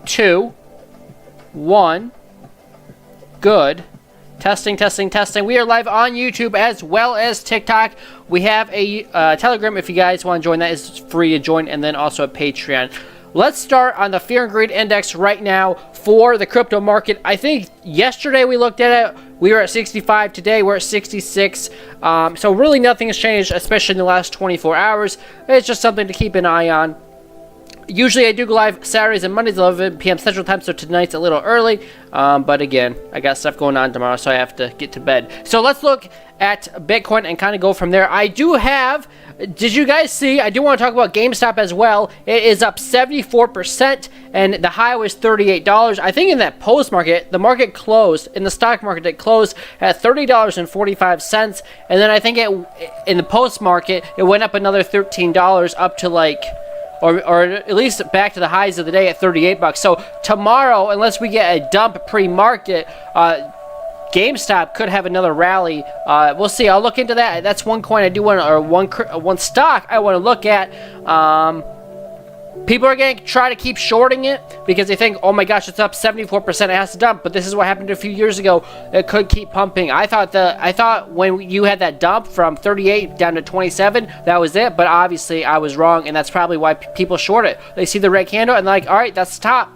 2, 1. Good. Testing. We are live on YouTube as well as TikTok. We have a Telegram if you guys want to join. That is free to join, and then also a Patreon. Let's start on the Fear and Greed Index right now for the crypto market. I think yesterday we looked at it. We were at 65. Today we're at 66. So really nothing has changed, especially in the last 24 hours. It's just something to keep an eye on. Usually I do go live Saturdays and Mondays at 11 p.m. Central Time, so tonight's a little early. But again, I got stuff going on tomorrow, so I have to get to bed. So let's look at Bitcoin and kind of go from there. I do have, did you guys see, I do want to talk about GameStop as well. It is up 74%, and the high was $38. I think in that post market, the market closed, in the stock market, it closed at $30.45. And then I think in the post market, it went up another $13 up to like, or at least back to the highs of the day at 38 bucks. So tomorrow, unless we get a dump pre-market, GameStop could have another rally. We'll see. I'll look into that. That's one coin I do want to, or one stock I want to look at. People are going to try to keep shorting it because they think, oh my gosh, it's up 74%, it has to dump. But this is what happened a few years ago. It could keep pumping. I thought when you had that dump from 38 down to 27, that was it. But obviously I was wrong, and that's probably why people short it. They see the red candle and they're like, all right, that's the top.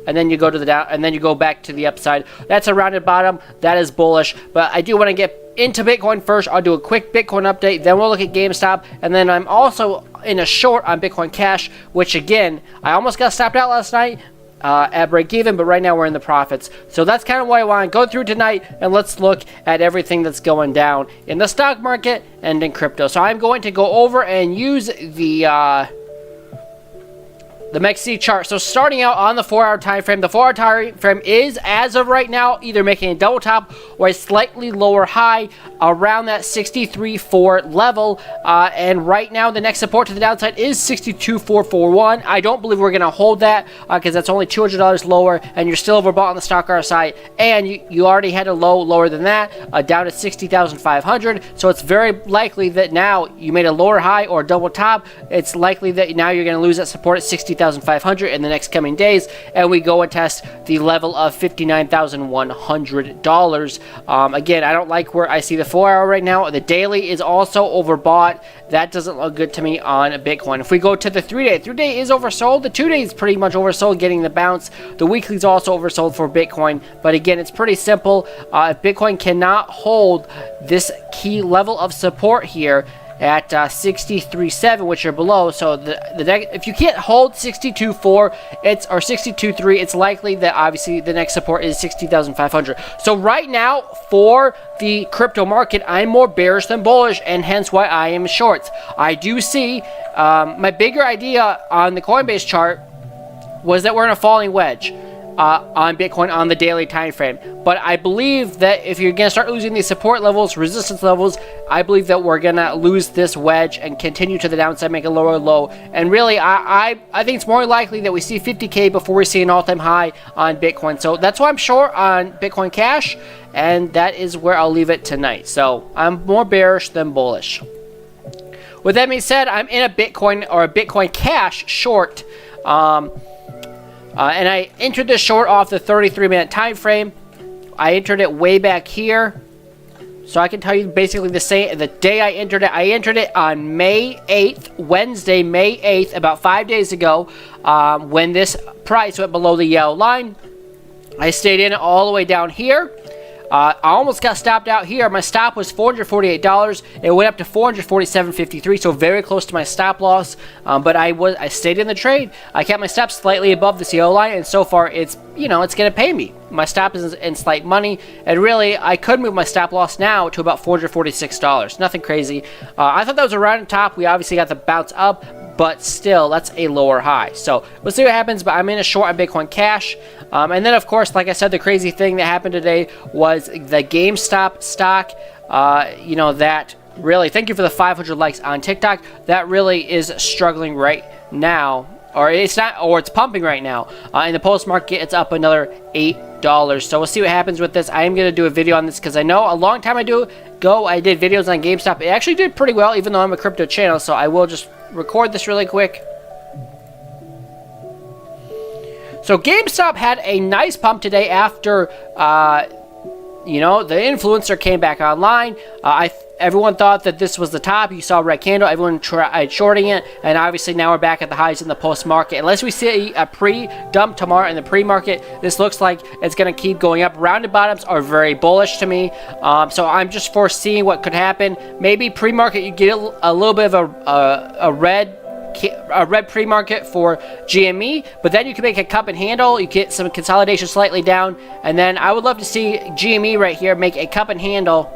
And then you go to the down, and then you go back to the upside. That's a rounded bottom. That is bullish. But I do want to get into Bitcoin first. I'll do a quick Bitcoin update. Then we'll look at GameStop. And then I'm also in a short on Bitcoin Cash, which again, I almost got stopped out last night at break even, but right now we're in the profits. So that's kind of what I want to go through tonight. And let's look at everything that's going down in the stock market and in crypto. So I'm going to go over and use the MACD chart. So starting out on the 4-hour time frame, the 4-hour time frame is, as of right now, either making a double top or a slightly lower high around that 63.4 level. And right now, the next support to the downside is 62.441. I don't believe we're going to hold that because that's only $200 lower, and you're still overbought on the stock RSI. And you already had a low lower than that, down to 60,500. So it's very likely that now you made a lower high or double top. It's likely that now you're going to lose that support at 60,500 in the next coming days, and we go and test the level of $59,100. Again, I don't like where I see the 4-hour right now. The daily is also overbought. That doesn't look good to me on Bitcoin. If we go to the 3-day, 3-day is oversold. The 2-day is pretty much oversold, getting the bounce. The weekly is also oversold for Bitcoin. But again, it's pretty simple. If Bitcoin cannot hold this key level of support here at 63.7, which are below, so if you can't hold 62.4 or 62.3, it's likely that obviously the next support is 60,500. So right now for the crypto market, I'm more bearish than bullish, and hence why I am shorts. I do see my bigger idea on the Coinbase chart was that we're in a falling wedge on Bitcoin on the daily time frame. But I believe that if you're going to start losing these support levels, resistance levels, I believe that we're going to lose this wedge and continue to the downside, make a lower low. And really, I think it's more likely that we see 50K before we see an all-time high on Bitcoin. So that's why I'm short on Bitcoin Cash, and that is where I'll leave it tonight. So I'm more bearish than bullish. With that being said, I'm in a Bitcoin or a Bitcoin Cash short. And I entered this short off the 33-minute time frame. I entered it way back here. So I can tell you basically the day I entered it on May 8th, Wednesday, May 8th, about 5 days ago, when this price went below the yellow line. I stayed in it all the way down here. I almost got stopped out here. My stop was $448. It went up to $447.53, so very close to my stop loss. But I stayed in the trade. I kept my stop slightly above the CO line, and so far it's going to pay me. My stop is in slight money, and really I could move my stop loss now to about $446. Nothing crazy. I thought that was a rounded top. We obviously got the bounce up, but still, that's a lower high. So we'll see what happens, but I'm in a short on Bitcoin Cash. And then, of course, like I said, the crazy thing that happened today was the GameStop stock, that really, thank you for the 500 likes on TikTok, that really is struggling right now. Or it's not, or it's pumping right now. In the post market, it's up another $8. So we'll see what happens with this. I am going to do a video on this because I know a long time ago I did videos on GameStop. It actually did pretty well, even though I'm a crypto channel. So I will just record this really quick. So GameStop had a nice pump today after, you know, the influencer came back online. Everyone thought that this was the top. You saw red candle. Everyone tried shorting it. And obviously now we're back at the highs in the post-market. Unless we see a pre-dump tomorrow in the pre-market, this looks like it's going to keep going up. Rounded bottoms are very bullish to me. So I'm just foreseeing what could happen. Maybe pre-market you get a little bit of a red pre-market for GME, but then you can make a cup and handle. You get some consolidation slightly down, and then I would love to see GME right here make a cup and handle.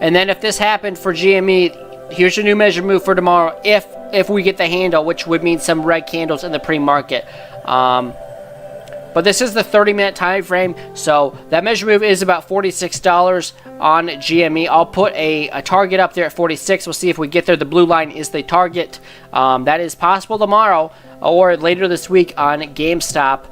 And then if this happened for GME, here's your new measure move for tomorrow. If we get the handle, which would mean some red candles in the pre-market. But this is the 30-minute time frame, so that measure move is about $46 on GME. I'll put a target up there at 46. We'll see if we get there. The blue line is the target. That is possible tomorrow or later this week on GameStop.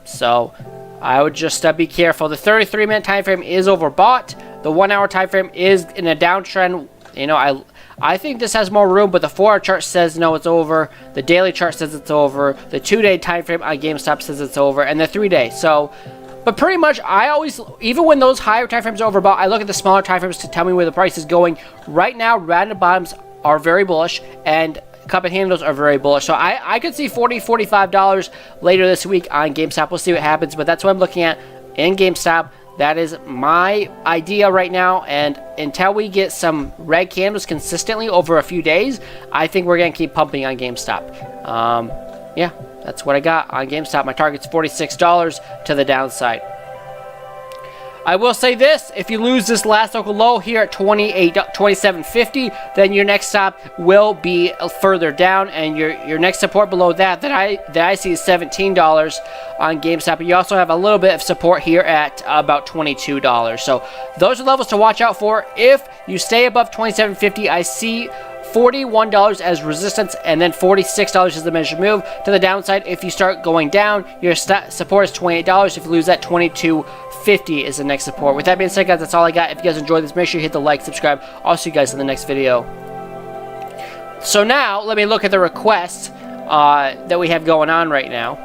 So I would just be careful. The 33-minute time frame is overbought. The 1 hour time frame is in a downtrend. You know, I think this has more room, but the 4 hour chart says no, it's over. The daily chart says it's over. The 2-day time frame on GameStop says it's over, and the 3-day. So, but pretty much, I always, even when those higher time frames are overbought, I look at the smaller time frames to tell me where the price is going. Right now, rounded bottoms are very bullish, and cup and handles are very bullish. So I could see $40, $45 later this week on GameStop. We'll see what happens, but that's what I'm looking at in GameStop. That is my idea right now, and until we get some red candles consistently over a few days, I think we're going to keep pumping on GameStop. Yeah, that's what I got on GameStop. My target's $46 to the downside. I will say this, if you lose this last local low here at $27.50, then your next stop will be further down, and your next support below that I see is $17 on GameStop. And you also have a little bit of support here at about $22. So those are levels to watch out for. If you stay above $27.50, I see $41 as resistance, and then $46 is the measured move to the downside. If you start going down, your support is $28. If you lose that, $22.50 is the next support. With that being said, guys, that's all I got. If you guys enjoyed this, make sure you hit the like, subscribe. I'll see you guys in the next video. So now, let me look at the requests that we have going on right now.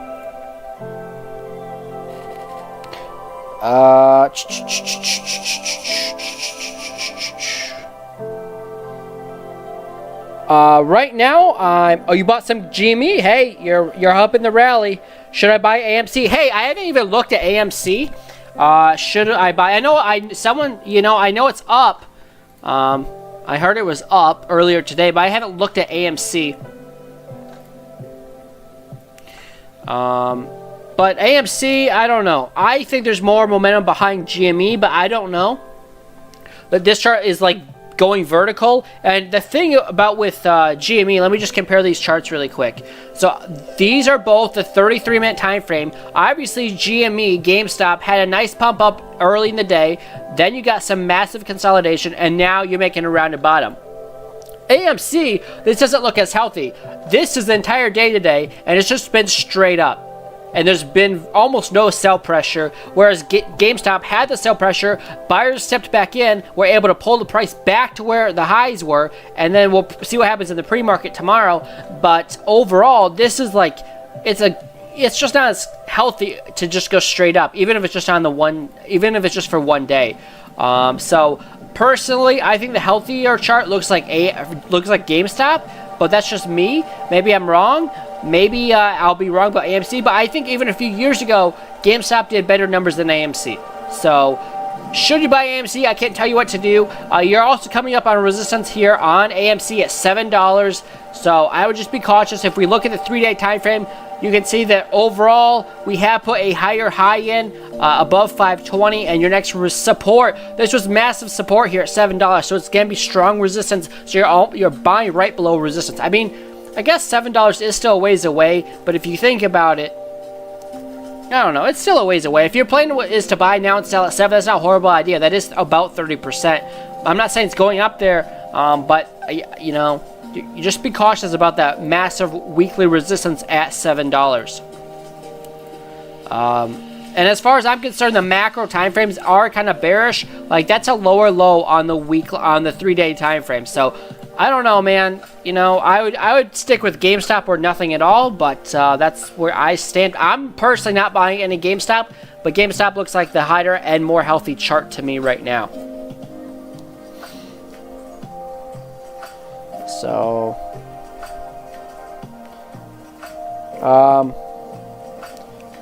Right now, oh, you bought some GME? Hey, you're up in the rally. Should I buy AMC? Hey, I haven't even looked at AMC. Should I buy? I know I know it's up. I heard it was up earlier today, but I haven't looked at AMC. But AMC, I don't know. I think there's more momentum behind GME, but I don't know. But this chart is like going vertical, and the thing about with GME, let me just compare these charts really quick. So these are both the 33-minute time frame. Obviously GME, GameStop, had a nice pump up early in the day, then you got some massive consolidation, and now you're making a rounded bottom. AMC, this doesn't look as healthy. This is the entire day today, and it's just been straight up. And there's been almost no sell pressure, whereas GameStop had the sell pressure. Buyers stepped back in, were able to pull the price back to where the highs were, and then we'll see what happens in the pre-market tomorrow. But overall, this is like, it's just not as healthy to just go straight up, even if it's just for one day. So personally, I think the healthier chart looks like GameStop, but that's just me. Maybe I'm wrong. Maybe I'll be wrong about AMC, but I think even a few years ago, GameStop did better numbers than AMC. So, should you buy AMC? I can't tell you what to do. You're also coming up on resistance here on AMC at $7. So, I would just be cautious. If we look at the 3-day time frame, you can see that overall, we have put a higher high in above 520, and your next support, this was massive support here at $7. So, it's going to be strong resistance. So, you're buying right below resistance. I mean, I guess $7 is still a ways away, but if you think about it, I don't know, it's still a ways away. If your plan is to buy now and sell at 7, that's not a horrible idea. That is about 30%. I'm not saying it's going up there, but, you know, you just be cautious about that massive weekly resistance at $7. And as far as I'm concerned, the macro time frames are kind of bearish. Like, that's a lower low on the 3-day time frame. So I don't know, man. You know, I would stick with GameStop or nothing at all, but that's where I stand. I'm personally not buying any GameStop, but GameStop looks like the higher and more healthy chart to me right now. So,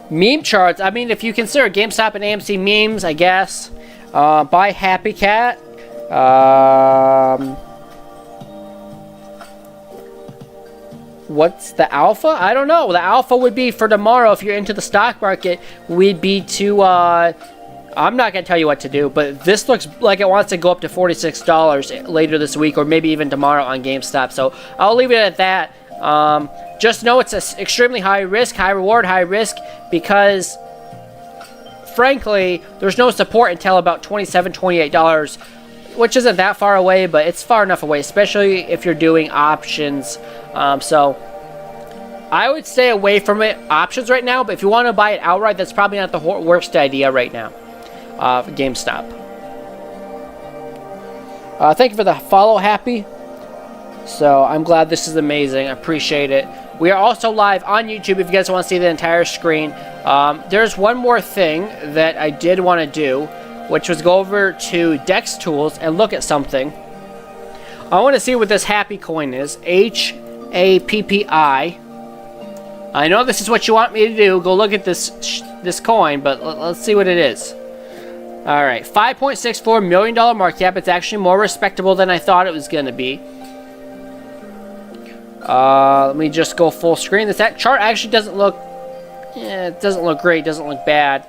meme charts. I mean, if you consider GameStop and AMC memes, I guess. Buy Happy Cat. What's the alpha? I don't know. The alpha would be for tomorrow if you're into the stock market. Would be to I'm not going to tell you what to do, but this looks like it wants to go up to $46 later this week or maybe even tomorrow on GameStop. So I'll leave it at that. Just know it's an extremely high risk, high reward, high risk because, frankly, there's no support until about $27, $28, which isn't that far away, but it's far enough away, especially if you're doing options. So I would stay away from options right now, but if you want to buy it outright, that's probably not the worst idea right now. GameStop. Thank you for the follow, Happy. So I'm glad this is amazing. I appreciate it. We are also live on YouTube if you guys want to see the entire screen. There's one more thing that I did want to do, which was go over to Dex Tools and look at something. I want to see what this Happy coin is. HAPPI. I know this is what you want me to do. Go look at this coin, but let's see what it is. Alright, $5.64 million market cap. It's actually more respectable than I thought it was going to be. Let me just go full screen. This chart actually doesn't look... Yeah, it doesn't look great. It doesn't look bad.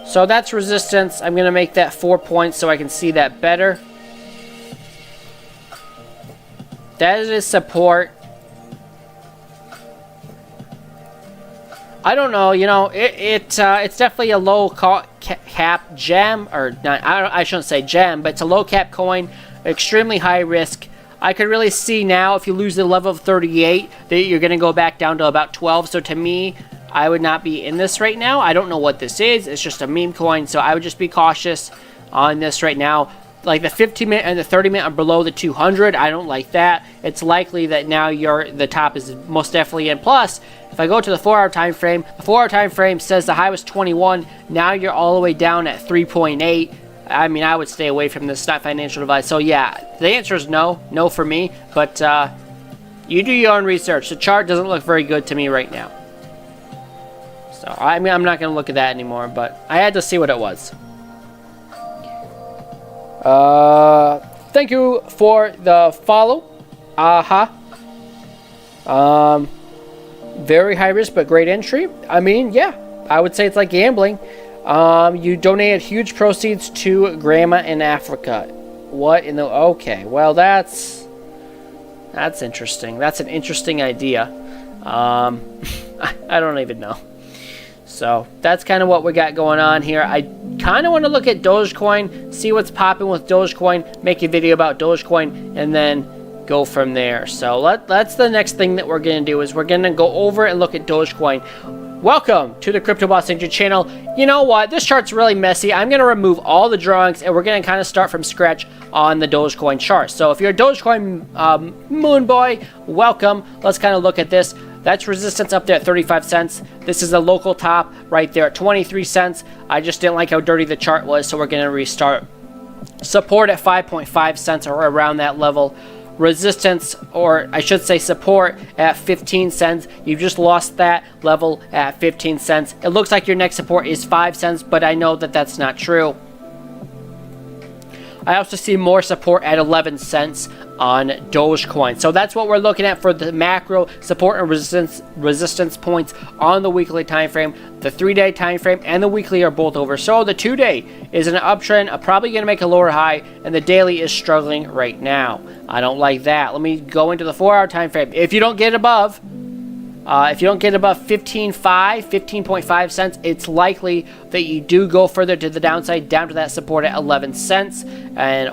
So that's resistance. I'm going to make that 4 points so I can see that better. That is support. I don't know, you know, it's definitely a low cap gem, or not, I shouldn't say gem, but it's a low cap coin, extremely high risk. I could really see now if you lose the level of 38 that you're going to go back down to about 12. So to me, I would not be in this right now. I don't know what this is. It's just a meme coin, so I would just be cautious on this right now. Like the 15-minute and the 30-minute are below the 200. I don't like that. It's likely that now the top is most definitely in. Plus, if I go to the 4-hour time frame, the 4-hour time frame says the high was 21. Now you're all the way down at 3.8. I mean, I would stay away from this. It's not financial advice. So yeah, the answer is no. No for me. But you do your own research. The chart doesn't look very good to me right now. So I mean, I'm not going to look at that anymore. But I had to see what it was. Thank you for the follow. Very high risk, but great entry. I mean, yeah, I would say it's like gambling. You donated huge proceeds to grandma in Africa. What in the... Okay, well, that's interesting. That's an interesting idea. I don't even know. So that's kind of what we got going on here. I kind of want to look at Dogecoin, see what's popping with Dogecoin, make a video about Dogecoin, and then go from there. So that's the next thing that we're going to do is we're going to go over and look at Dogecoin. Welcome to the Crypto Boss Ninja channel. You know what? This chart's really messy. I'm going to remove all the drawings, and we're going to kind of start from scratch on the Dogecoin chart. So if you're a Dogecoin moon boy, welcome. Let's kind of look at this. That's resistance up there at 35 cents. This is a local top right there at 23 cents. I just didn't like how dirty the chart was, so we're going to restart. Support at 5.5 cents or around that level. Resistance, or I should say support, at 15 cents. You've just lost that level at 15 cents. It looks like your next support is 5 cents, but I know that that's not true. I also see more support at 11 cents on Dogecoin. So that's what we're looking at for the macro support and resistance points on the weekly time frame. The 3-day time frame and the weekly are both over. So the 2-day is an uptrend, probably going to make a lower high, and the daily is struggling right now. I don't like that. Let me go into the 4-hour time frame. If you don't get above 15.5 cents, it's likely that you do go further to the downside, down to that support at 11 cents,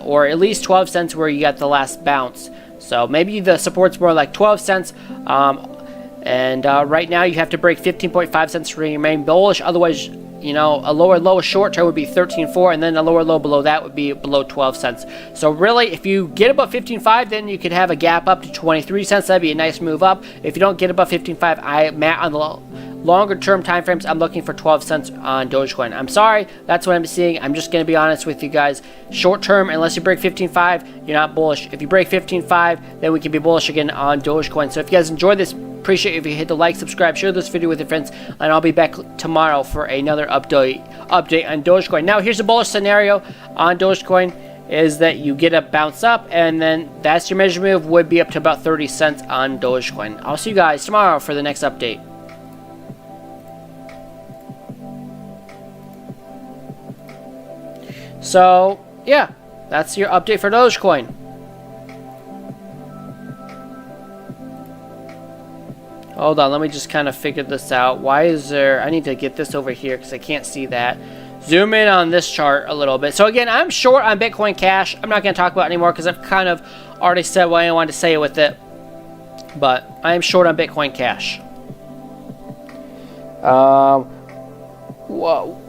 or at least 12 cents where you got the last bounce. So maybe the support's more like 12 cents, and right now you have to break 15.5 cents to remain bullish. Otherwise, you know, a lower low short term would be 13.4, and then a lower low below that would be below 12 cents. So really, if you get above 15.5, then you could have a gap up to 23 cents. That'd be a nice move up. If you don't get above 15.5, Matt, on the longer term time frames, I'm looking for 12 cents on Dogecoin. I'm sorry, that's what I'm seeing. I'm just going to be honest with you guys. Short term, unless you break 15.5, you're not bullish. If you break 15.5, then we can be bullish again on Dogecoin. So if you guys enjoyed this, appreciate it if you hit the like, subscribe, share this video with your friends, and I'll be back tomorrow for another update on Dogecoin. Now, here's a bullish scenario on Dogecoin, is that you get a bounce up, and then that's your measure move, would be up to about 30 cents on Dogecoin. I'll see you guys tomorrow for the next update. So, yeah, that's your update for Dogecoin. Hold on, let me just kind of figure this out. Why is there... I need to get this over here because I can't see that. Zoom in on this chart a little bit. So again, I'm short on Bitcoin Cash. I'm not going to talk about it anymore because I've kind of already said what I wanted to say with it. But I am short on Bitcoin Cash.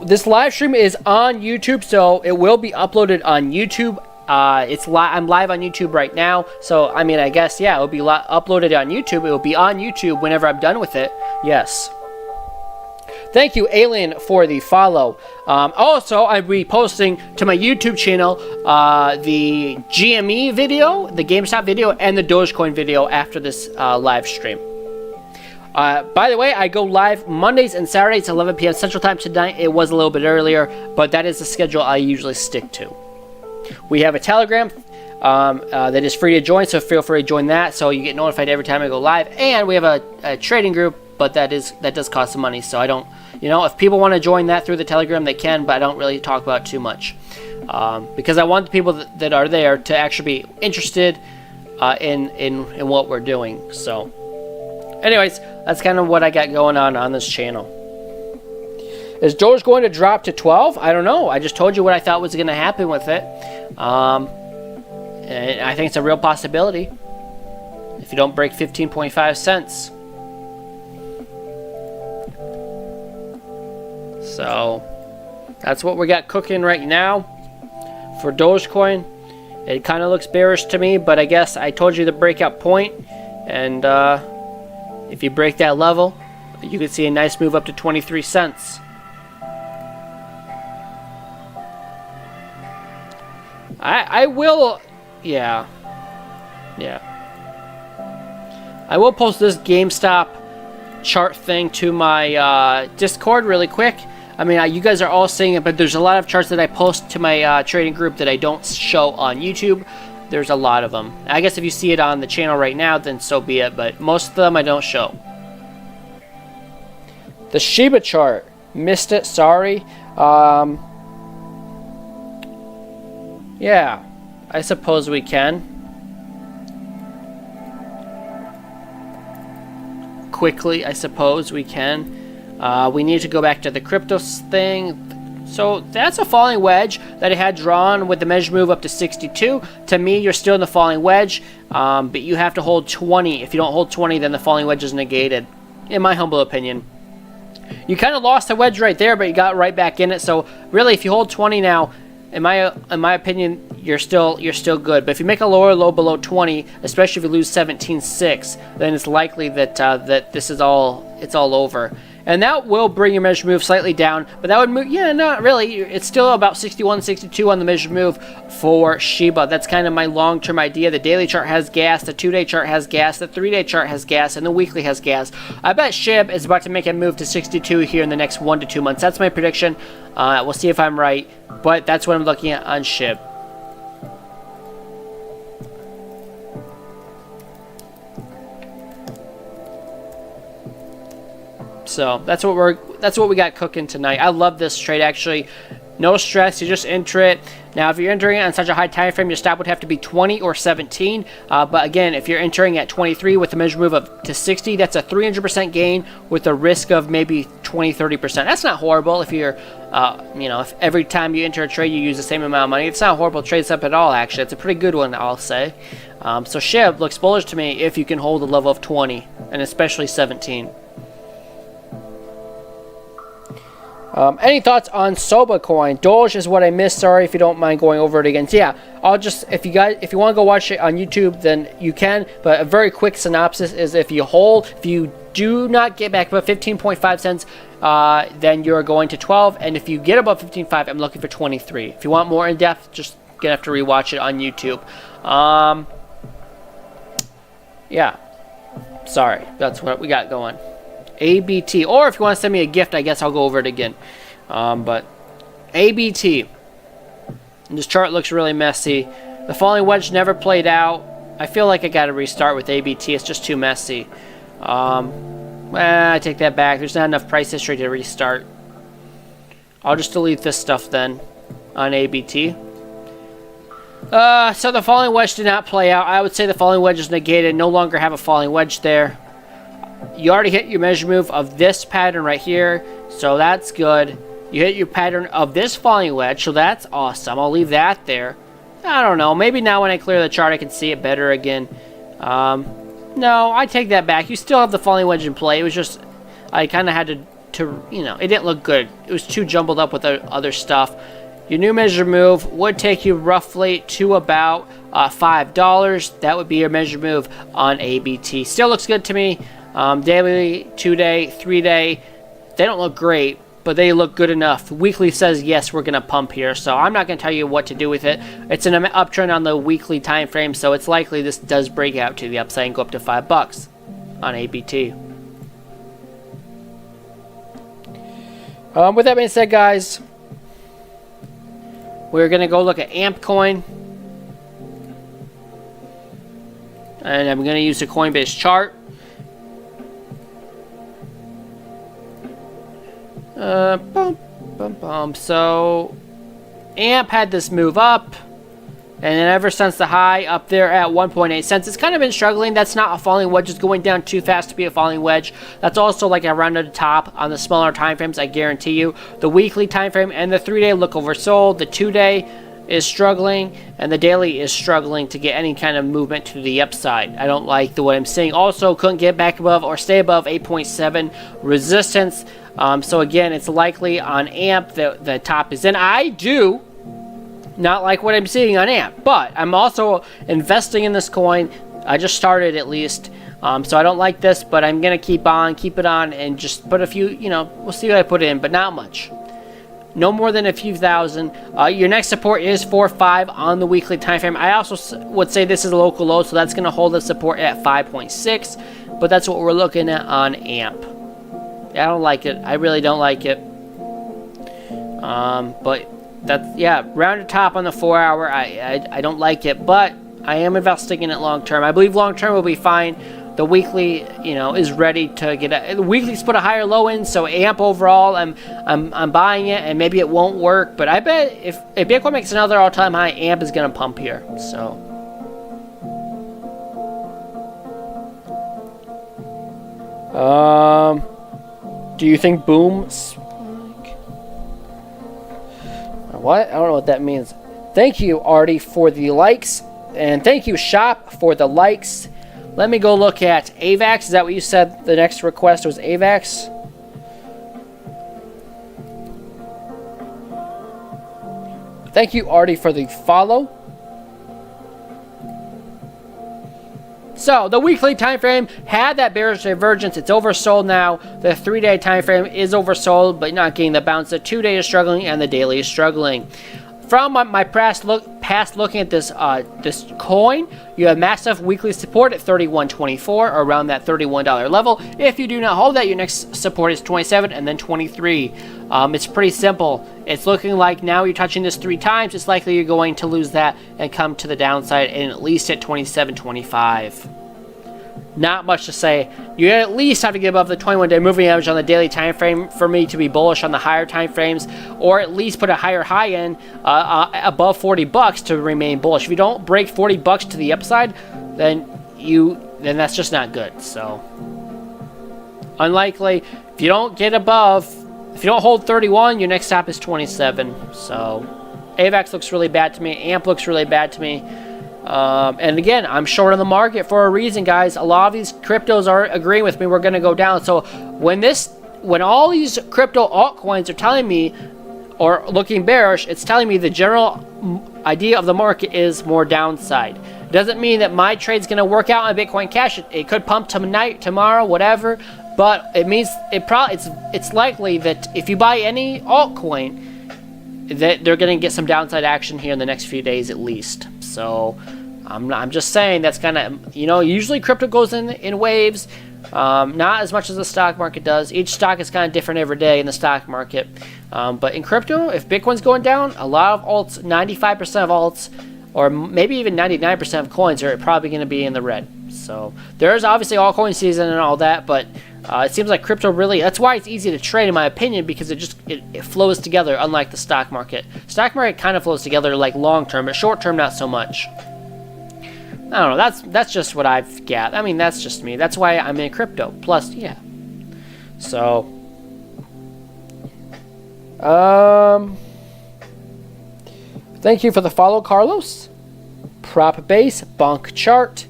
This live stream is on YouTube, so it will be uploaded on YouTube. I'm live on YouTube right now, so I mean, I guess, yeah, it'll be uploaded on YouTube. It will be on YouTube whenever I'm done with it. Yes. Thank you, Alien, for the follow. Also, I'll be posting to my YouTube channel the GME video, the GameStop video, and the Dogecoin video after this live stream. By the way, I go live Mondays and Saturdays, 11 p.m. Central Time. Tonight it was a little bit earlier, but that is the schedule I usually stick to. We have a Telegram that is free to join, so feel free to join that so you get notified every time I go live. And we have a trading group, but that does cost some money, so I don't, you know, if people want to join that through the Telegram, they can, but I don't really talk about it too much. Because I want the people that are there to actually be interested in what we're doing. So, anyways, that's kind of what I got going on this channel. Is Doge going to drop to 12? I don't know. I just told you what I thought was going to happen with it. And I think it's a real possibility if you don't break 15.5 cents. So that's what we got cooking right now for Dogecoin. It kind of looks bearish to me, but I guess I told you the breakout point, and if you break that level, you can see a nice move up to 23 cents. I will, yeah. I will post this GameStop chart thing to my Discord really quick. I mean, you guys are all seeing it, but there's a lot of charts that I post to my trading group that I don't show on YouTube. There's a lot of them. I guess if you see it on the channel right now, then so be it, but most of them I don't show. The Shiba chart. Missed it, sorry. Yeah, I suppose we can. Quickly, I suppose we can. We need to go back to the crypto thing. So that's a falling wedge that it had drawn with the measure move up to 62. To me, you're still in the falling wedge, but you have to hold 20. If you don't hold 20, then the falling wedge is negated, in my humble opinion. You kind of lost the wedge right there, but you got right back in it. So really, if you hold 20 now, in my opinion, you're still good. But if you make a lower low below 20, especially if you lose 17.6, then it's likely that that this is all over. And that will bring your measure move slightly down, but that would move, yeah, not really. It's still about 61, 62 on the measure move for Shiba. That's kind of my long-term idea. The daily chart has gas, the 2-day chart has gas, the 3-day chart has gas, and the weekly has gas. I bet SHIB is about to make a move to 62 here in the next 1 to 2 months. That's my prediction. We'll see if I'm right, but that's what I'm looking at on SHIB. So that's what we got cooking tonight. I love this trade, actually. No stress, you just enter it. Now, if you're entering it on such a high time frame, your stop would have to be 20 or 17. But again, if you're entering at 23 with the measure move up to 60, that's a 300% gain with a risk of maybe 20, 30%. That's not horrible if you're, if every time you enter a trade you use the same amount of money. It's not a horrible trade setup at all, actually. It's a pretty good one, I'll say. So SHIB looks bullish to me if you can hold a level of 20, and especially 17. Any thoughts on Soba coin? Doge is what I missed. Sorry if you don't mind going over it again. So yeah, I'll just, if you want to go watch it on YouTube, then you can. But a very quick synopsis is if you do not get back above 15.5 cents, then you're going to 12. And if you get above 15.5, I'm looking for 23. If you want more in depth, just gonna have to rewatch it on YouTube. Yeah, sorry, that's what we got going. ABT, or if you want to send me a gift, I guess I'll go over it again. But ABT, this chart looks really messy. The falling wedge never played out. I feel like I got to restart with ABT. It's just too messy. I take that back. There's not enough price history to restart. I'll just delete this stuff then on ABT. So the falling wedge did not play out. I would say the falling wedge is negated. No longer have a falling wedge there. You already hit your measure move of this pattern right here, so that's good. You hit your pattern of this falling wedge, so that's awesome. I'll leave that there. I don't know. Maybe now when I clear the chart, I can see it better again. No, I take that back. You still have the falling wedge in play. It was just, I kind of had to, you know, it didn't look good. It was too jumbled up with other stuff. Your new measure move would take you roughly to about $5. That would be your measure move on ABT. Still looks good to me. Daily, 2-day, 3-day, they don't look great, but they look good enough. Weekly says, yes, we're going to pump here, so I'm not going to tell you what to do with it. It's an uptrend on the weekly time frame, so it's likely this does break out to the upside and go up to $5 on ABT. With that being said, guys, we're going to go look at AMP coin. And I'm going to use the Coinbase chart. So AMP had this move up, and then ever since the high up there at 1.8 cents, it's kind of been struggling. That's not a falling wedge. It's going down too fast to be a falling wedge. That's also like around the top on the smaller time frames, I guarantee you. The weekly time frame and the 3-day look oversold. The 2-day is struggling, and the daily is struggling to get any kind of movement to the upside. I don't like what I'm seeing. Also, couldn't get back above or stay above 8.7 resistance. So again, it's likely on AMP that the top is in. I do not like what I'm seeing on AMP, but I'm also investing in this coin. I just started at least. So I don't like this, but I'm going to keep it on, and just put a few, you know, we'll see what I put in, but not much. No more than a few thousand. Your next support is 4.5 on the weekly time frame. I also would say this is a local low, so that's going to hold the support at 5.6, but that's what we're looking at on AMP. I don't like it. I really don't like it. But that's, yeah, round to top on the 4 hour. I don't like it, but I am investing in it long term. I believe long term will be fine. The weekly, you know, is ready to get the weekly's put a higher low in, so AMP overall, I'm buying it, and maybe it won't work, but I bet if Bitcoin makes another all-time high, AMP is gonna pump here. So do you think boom? What? I don't know what that means. Thank you, Artie, for the likes, and thank you, Shop, for the likes. Let me go look at AVAX. Is that what you said? The next request was AVAX. Thank you, Artie, for the follow. So the weekly time frame had that bearish divergence. It's oversold now. The 3-day time frame is oversold, but not getting the bounce. The 2-day is struggling, and the daily is struggling. From my past looking at this this coin, you have massive weekly support at $31.24, or around that $31 level. If you do not hold that, your next support is 27 and then 23. It's pretty simple. It's looking like now you're touching this 3 times. It's likely you're going to lose that and come to the downside and at least at 27.25. Not much to say. You at least have to get above the 21-day moving average on the daily time frame for me to be bullish on the higher time frames, or at least put a higher high in above $40 to remain bullish. If you don't break $40 to the upside, then that's just not good. So unlikely. If you don't get above, if you don't hold 31, your next stop is 27. So AVAX looks really bad to me. AMP looks really bad to me. And again, I'm short on the market for a reason, guys. A lot of these cryptos are agreeing with me. We're going to go down. So when this when all these crypto altcoins are telling me, or looking bearish, it's telling me the general idea of the market is more downside. It doesn't mean that my trade's going to work out on Bitcoin Cash. It could pump tonight, tomorrow, whatever. But it means it's likely that if you buy any altcoin, that they're going to get some downside action here in the next few days at least. So I'm just saying that's kind of, usually crypto goes in waves. Not as much as the stock market does. Each stock is kind of different every day in the stock market. But in crypto, if Bitcoin's going down, a lot of alts, 95% of alts, or maybe even 99% of coins are probably going to be in the red. So there's obviously altcoin season and all that, but it seems like crypto really, that's why it's easy to trade in my opinion, because it flows together, unlike the stock market. Stock market kind of flows together like long term, but short term not so much. I don't know, that's just what I've gathered. I mean, that's just me. That's why I'm in crypto. Plus, yeah. So thank you for the follow, Carlos. Prop base, bonk chart.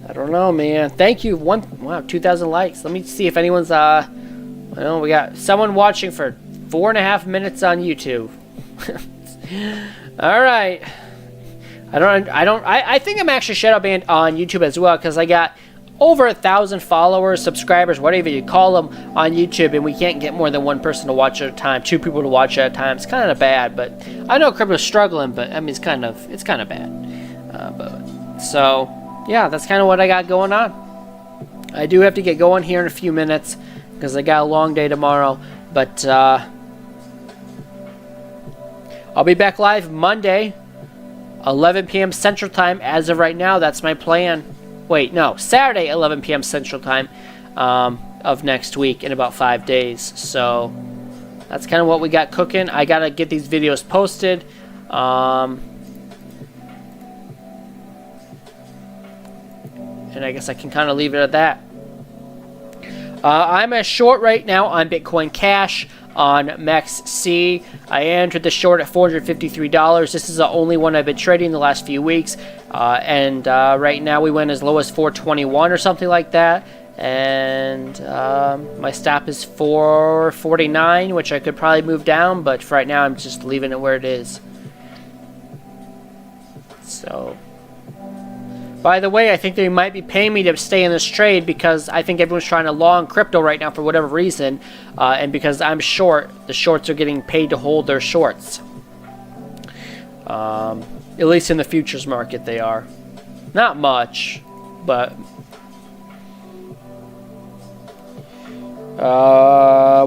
I don't know, man. Thank you. Wow, 2,000 likes. Let me see if anyone's I know we got someone watching for 4.5 minutes on YouTube. All right. I think I'm actually shadow banned on YouTube as well, because I got over 1,000 followers, subscribers, whatever you call them, on YouTube, and we can't get more than one person to watch at a time, 2 people to watch at a time. It's kind of bad, but I know crypto's struggling, but I mean it's kind of bad. So yeah, that's kind of what I got going on. I do have to get going here in a few minutes because I got a long day tomorrow, but I'll be back live Monday, 11 p.m. Central Time. As of right now, that's my plan. Wait, no, Saturday, 11 p.m. Central Time of next week in about 5 days. So that's kind of what we got cooking. I got to get these videos posted. And I guess I can kind of leave it at that. I'm a short right now on Bitcoin Cash on MEXC. I entered the short at $453. This is the only one I've been trading the last few weeks. And right now we went as low as $421 or something like that. And my stop is $449, which I could probably move down. But for right now, I'm just leaving it where it is. So, by the way, I think they might be paying me to stay in this trade because I think everyone's trying to long crypto right now for whatever reason. And because I'm short, the shorts are getting paid to hold their shorts. At least in the futures market they are. Not much, but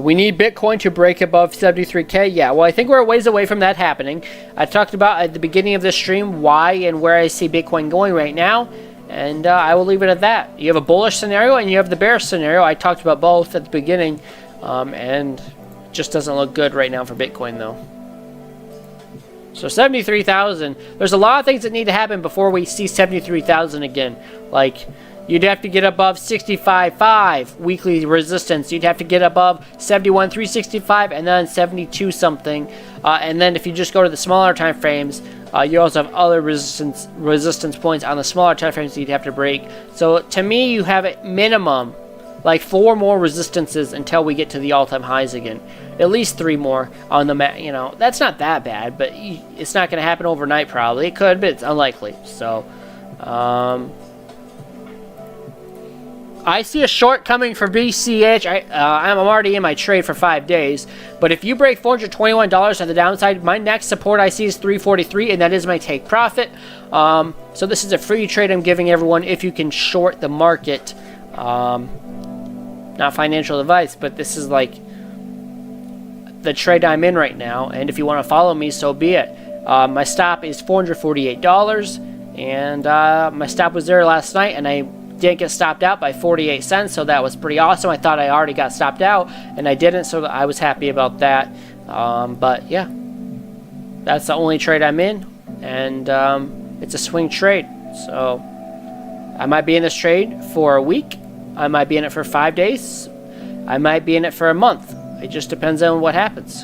we need Bitcoin to break above 73K. Yeah, well, I think we're a ways away from that happening. I talked about at the beginning of this stream why and where I see Bitcoin going right now, and I will leave it at that. You have a bullish scenario and you have the bearish scenario. I talked about both at the beginning, and it just doesn't look good right now for Bitcoin, though. So 73,000. There's a lot of things that need to happen before we see 73,000 again. Like, you'd have to get above 65.5 weekly resistance. You'd have to get above 71,365 and then 72 something. And then if you just go to the smaller time frames, you also have other resistance points on the smaller time frames that you'd have to break. So to me, you have at minimum like 4 more resistances until we get to the all-time highs again. At least 3 more on the map. You know, that's not that bad, but it's not going to happen overnight probably. It could, but it's unlikely. So, I see a short coming for BCH. I'm already in my trade for 5 days. But if you break $421 on the downside, my next support I see is $343, and that is my take profit. So this is a free trade I'm giving everyone if you can short the market. Not financial advice, but this is like the trade I'm in right now. And if you want to follow me, so be it. My stop is $448, and my stop was there last night, and I didn't get stopped out by 48 cents, so that was pretty awesome. I thought I already got stopped out, and I didn't, so I was happy about that. But yeah, that's the only trade I'm in, and it's a swing trade. So I might be in this trade for a week. I might be in it for 5 days. I might be in it for a month. It just depends on what happens.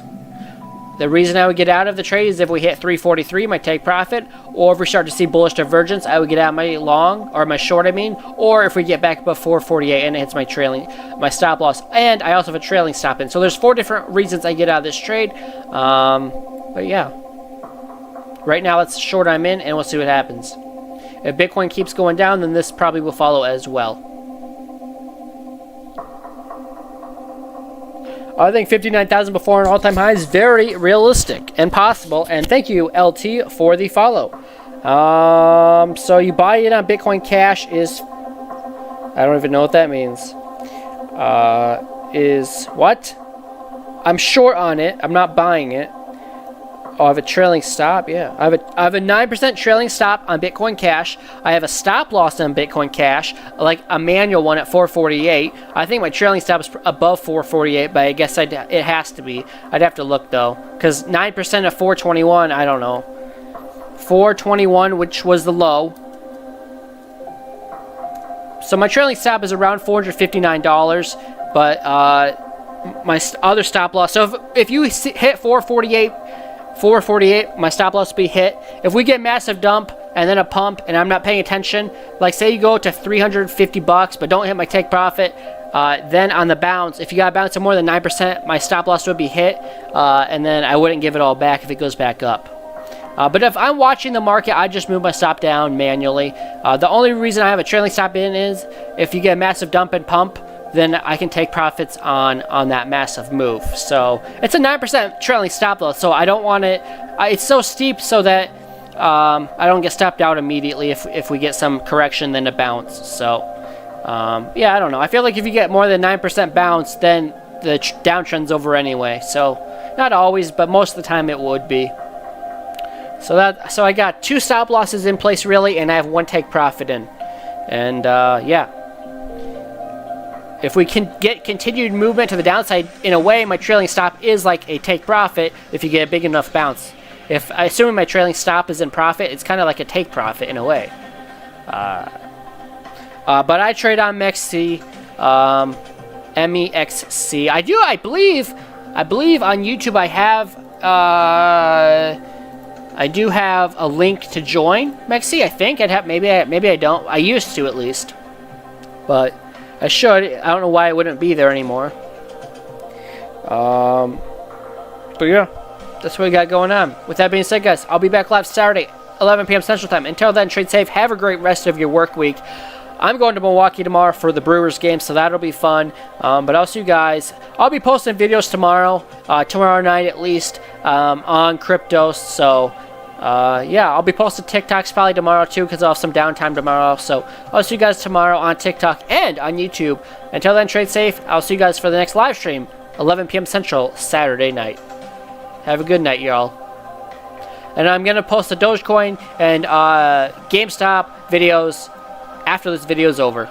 The reason I would get out of the trade is if we hit 343, my take profit, or if we start to see bullish divergence, I would get out my long, or my short, I mean, or if we get back above 448 and it hits my stop loss, and I also have a trailing stop in. So there's 4 different reasons I get out of this trade, but yeah. Right now, that's the short I'm in, and we'll see what happens. If Bitcoin keeps going down, then this probably will follow as well. I think 59,000 before an all-time high is very realistic and possible. And thank you, LT, for the follow. So you buy it on Bitcoin Cash is... I don't even know what that means. Is what? I'm short on it. I'm not buying it. Oh, I have a trailing stop. Yeah, I have a 9% trailing stop on Bitcoin Cash. I have a stop loss on Bitcoin Cash, like a manual one at 448. I think my trailing stop is above 448, but I guess it has to be. I'd have to look though, because 9% of 421. I don't know. 421, which was the low. So my trailing stop is around $459, but my other stop loss. So if you hit 448, my stop loss will be hit. If we get massive dump and then a pump and I'm not paying attention, like say you go to $350 but don't hit my take profit, then on the bounce, if you got a bounce of more than 9%, my stop loss would be hit, and then I wouldn't give it all back if it goes back up. But if I'm watching the market, I just move my stop down manually. The only reason I have a trailing stop in is if you get a massive dump and pump, then I can take profits on that massive move. So it's a 9% trailing stop loss, so I don't want it. It's so steep so that I don't get stopped out immediately if we get some correction, then a bounce. So yeah, I don't know. I feel like if you get more than 9% bounce, then the downtrend's over anyway. So not always, but most of the time it would be. So I got 2 stop losses in place really, and I have 1 take profit in, and yeah. If we can get continued movement to the downside, in a way, my trailing stop is like a take profit if you get a big enough bounce. If assuming my trailing stop is in profit, it's kind of like a take profit in a way. But I trade on MEXC, MEXC. I believe on YouTube I do have a link to join MEXC. I think maybe I don't. I used to at least, but I should. I don't know why it wouldn't be there anymore. But yeah, that's what we got going on. With that being said, guys, I'll be back live Saturday, 11 p.m. Central Time. Until then, trade safe. Have a great rest of your work week. I'm going to Milwaukee tomorrow for the Brewers game, so that'll be fun. But I'll see you guys. I'll be posting videos tomorrow night at least, on crypto. So yeah, I'll be posting TikToks probably tomorrow too, because I'll have some downtime tomorrow. So I'll see you guys tomorrow on TikTok and on YouTube. Until then, trade safe. I'll see you guys for the next live stream, 11 p.m. Central, Saturday night. Have a good night, y'all. And I'm going to post the Dogecoin and GameStop videos after this video is over.